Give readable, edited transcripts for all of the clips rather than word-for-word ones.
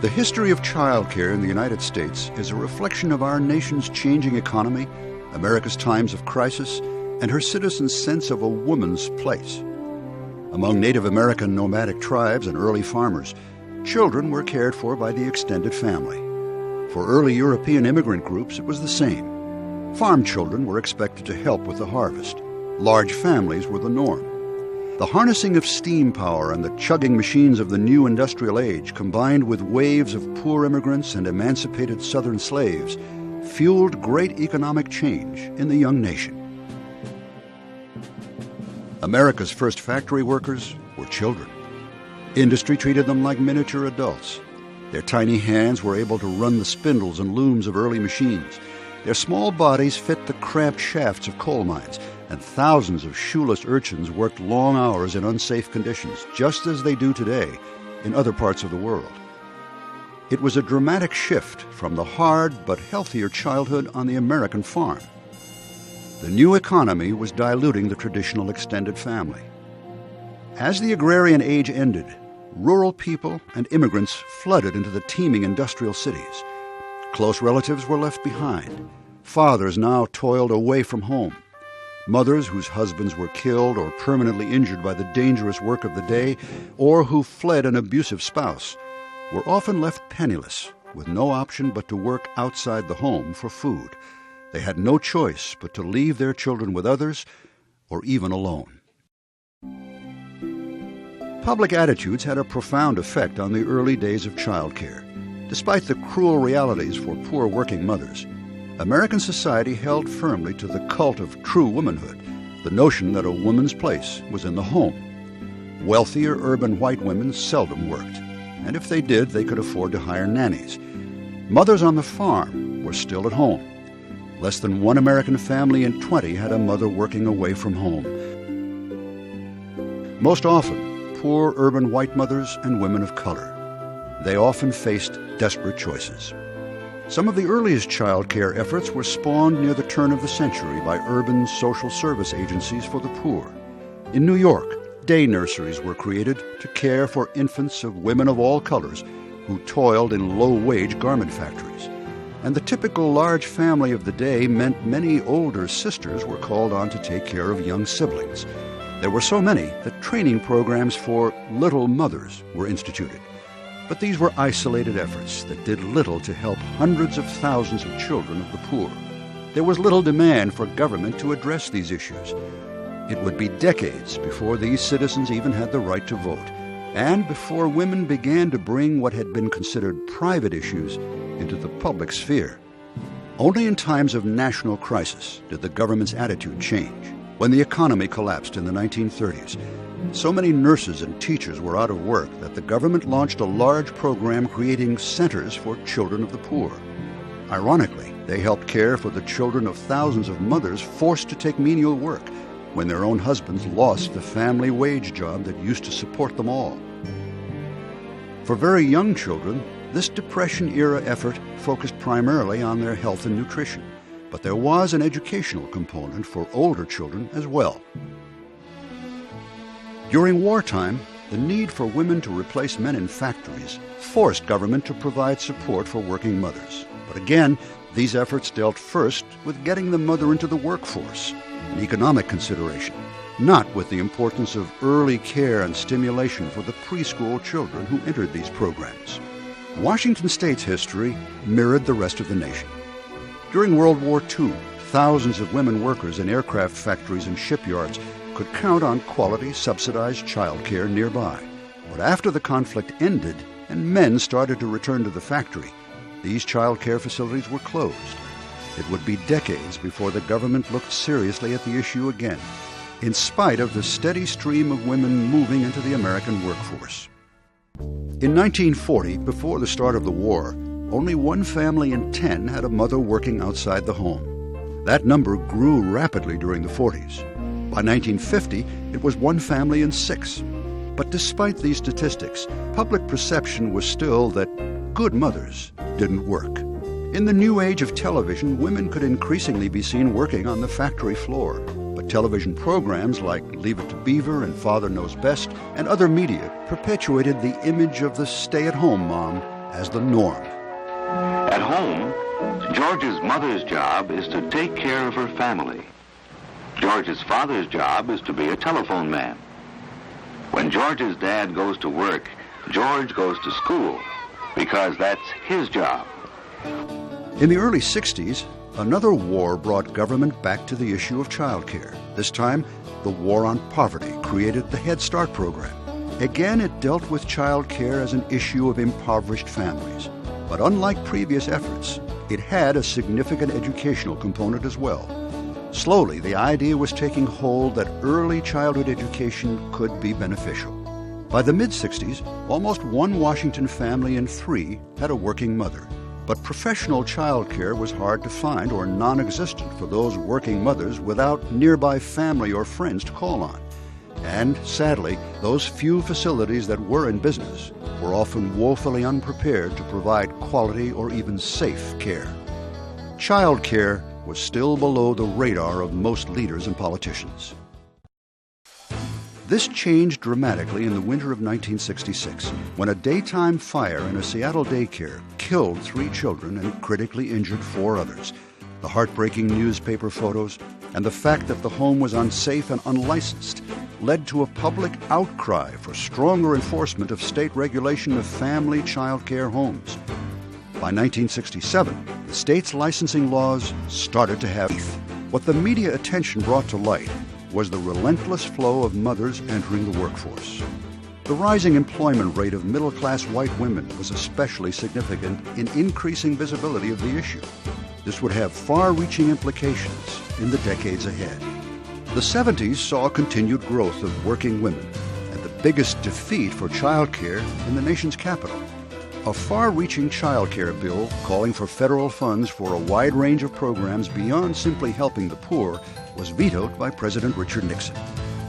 The history of childcare in the United States is a reflection of our nation's changing economy, America's times of crisis, and her citizens' sense of a woman's place. Among Native American nomadic tribes and early farmers, children were cared for by the extended family. For early European immigrant groups, it was the same. Farm children were expected to help with the harvest. Large families were the norm. The harnessing of steam power and the chugging machines of the new industrial age, combined with waves of poor immigrants and emancipated Southern slaves, fueled great economic change in the young nation. America's first factory workers were children. Industry treated them like miniature adults. Their tiny hands were able to run the spindles and looms of early machines. Their small bodies fit the cramped shafts of coal mines, and thousands of shoeless urchins worked long hours in unsafe conditions, just as they do today in other parts of the world. It was a dramatic shift from the hard but healthier childhood on the American farm. The new economy was diluting the traditional extended family. As the agrarian age ended, rural people and immigrants flooded into the teeming industrial cities. Close relatives were left behind. Fathers now toiled away from home. Mothers whose husbands were killed or permanently injured by the dangerous work of the day, or who fled an abusive spouse, were often left penniless, with no option but to work outside the home for food. They had no choice but to leave their children with others, or even alone. Public attitudes had a profound effect on the early days of childcare. Despite the cruel realities for poor working mothers, American society held firmly to the cult of true womanhood, the notion that a woman's place was in the home. Wealthier urban white women seldom worked, and if they did, they could afford to hire nannies. Mothers on the farm were still at home. Less than one American family in 20 had a mother working away from home. Most often, poor urban white mothers and women of color. They often faced desperate choices. Some of the earliest child care efforts were spawned near the turn of the century by urban social service agencies for the poor. In New York, day nurseries were created to care for infants of women of all colors who toiled in low-wage garment factories. And the typical large family of the day meant many older sisters were called on to take care of young siblings. There were so many that training programs for little mothers were instituted. But these were isolated efforts that did little to help hundreds of thousands of children of the poor. There was little demand for government to address these issues. It would be decades before these citizens even had the right to vote, and before women began to bring what had been considered private issues into the public sphere. Only in times of national crisis did the government's attitude change. When the economy collapsed in the 1930s, so many nurses and teachers were out of work that the government launched a large program creating centers for children of the poor. Ironically, they helped care for the children of thousands of mothers forced to take menial work when their own husbands lost the family wage job that used to support them all. For very young children, this Depression-era effort focused primarily on their health and nutrition, but there was an educational component for older children as well. During wartime, the need for women to replace men in factories forced government to provide support for working mothers. But again, these efforts dealt first with getting the mother into the workforce, an economic consideration, not with the importance of early care and stimulation for the preschool children who entered these programs. Washington State's history mirrored the rest of the nation. During World War II, thousands of women workers in aircraft factories and shipyards could count on quality, subsidized child care nearby. But after the conflict ended and men started to return to the factory, these child care facilities were closed. It would be decades before the government looked seriously at the issue again, in spite of the steady stream of women moving into the American workforce. In 1940, before the start of the war, only one family in 10 had a mother working outside the home. That number grew rapidly during the 40s. By 1950, it was one family in 6. But despite these statistics, public perception was still that good mothers didn't work. In the new age of television, women could increasingly be seen working on the factory floor. But television programs like Leave It to Beaver and Father Knows Best and other media perpetuated the image of the stay-at-home mom as the norm. At home, George's mother's job is to take care of her family. George's father's job is to be a telephone man. When George's dad goes to work, George goes to school because that's his job. In the early 60s, another war brought government back to the issue of child care. This time, the war on poverty created the Head Start program. Again, it dealt with child care as an issue of impoverished families. But unlike previous efforts, it had a significant educational component as well. Slowly, the idea was taking hold that early childhood education could be beneficial. By the mid-60s, almost one Washington family in 3 had a working mother. But professional child care was hard to find or non-existent for those working mothers without nearby family or friends to call on. And sadly, those few facilities that were in business were often woefully unprepared to provide quality or even safe care. Child care was still below the radar of most leaders and politicians. This changed dramatically in the winter of 1966, when a daytime fire in a Seattle daycare killed 3 children and critically injured 4 others. The heartbreaking newspaper photos and the fact that the home was unsafe and unlicensed led to a public outcry for stronger enforcement of state regulation of family child care homes. By 1967, the state's licensing laws started to have teeth. What the media attention brought to light was the relentless flow of mothers entering the workforce. The rising employment rate of middle-class white women was especially significant in increasing visibility of the issue. This would have far-reaching implications in the decades ahead. The 70s saw continued growth of working women and the biggest defeat for child care in the nation's capital. A far-reaching child care bill calling for federal funds for a wide range of programs beyond simply helping the poor was vetoed by President Richard Nixon.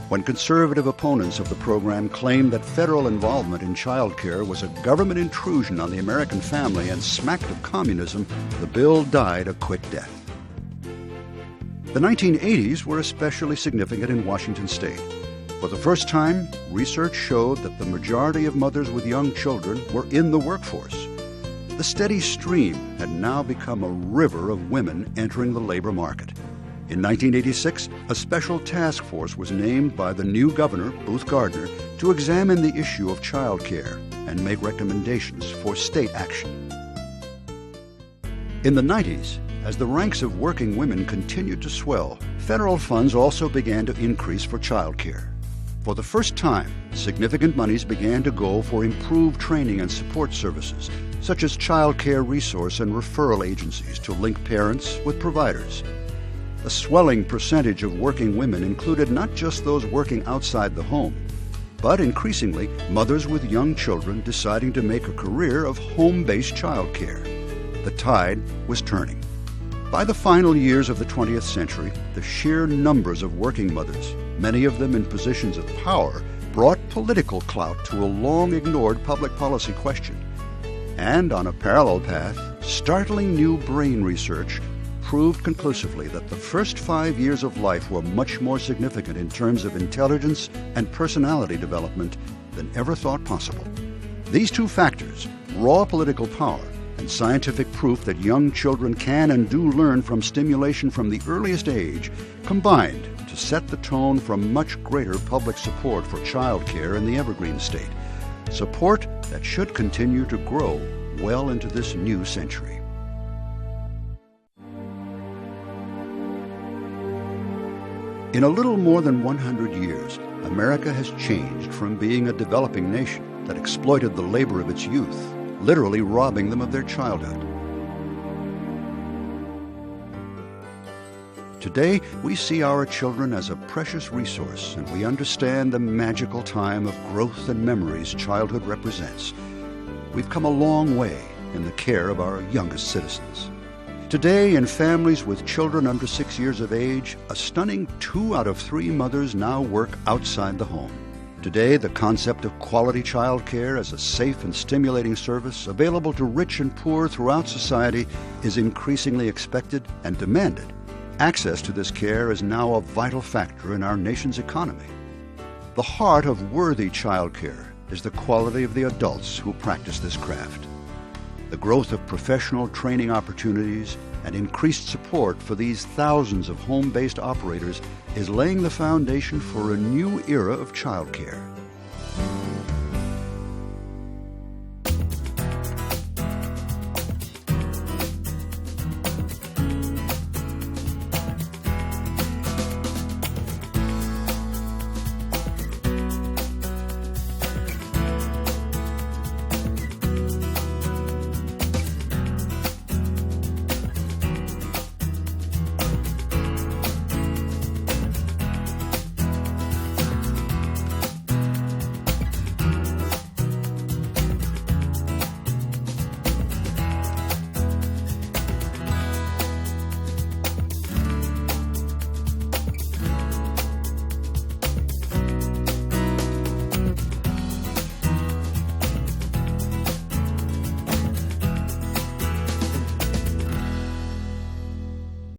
When conservative opponents of the program claimed that federal involvement in child care was a government intrusion on the American family and smacked of communism, the bill died a quick death. The 1980s were especially significant in Washington state. For the first time, research showed that the majority of mothers with young children were in the workforce. The steady stream had now become a river of women entering the labor market. In 1986, a special task force was named by the new governor, Booth Gardner, to examine the issue of child care and make recommendations for state action. In the 90s, as the ranks of working women continued to swell, federal funds also began to increase for child care. For the first time, significant monies began to go for improved training and support services, such as child care resource and referral agencies to link parents with providers. A swelling percentage of working women included not just those working outside the home, but increasingly mothers with young children deciding to make a career of home-based child care. The tide was turning. By the final years of the 20th century, the sheer numbers of working mothers, many of them in positions of power, brought political clout to a long-ignored public policy question. And on a parallel path, startling new brain research proved conclusively that the first 5 years of life were much more significant in terms of intelligence and personality development than ever thought possible. These 2 factors, raw political power and scientific proof that young children can and do learn from stimulation from the earliest age, combined to set the tone for much greater public support for child care in the Evergreen State, support that should continue to grow well into this new century. In a little more than 100 years, America has changed from being a developing nation that exploited the labor of its youth, literally robbing them of their childhood. Today, we see our children as a precious resource, and we understand the magical time of growth and memories childhood represents. We've come a long way in the care of our youngest citizens. Today, in families with children under 6 years of age, a stunning 2 out of 3 mothers now work outside the home. Today, the concept of quality child care as a safe and stimulating service available to rich and poor throughout society is increasingly expected and demanded. Access to this care is now a vital factor in our nation's economy. The heart of worthy child care is the quality of the adults who practice this craft. The growth of professional training opportunities and increased support for these thousands of home-based operators is laying the foundation for a new era of childcare.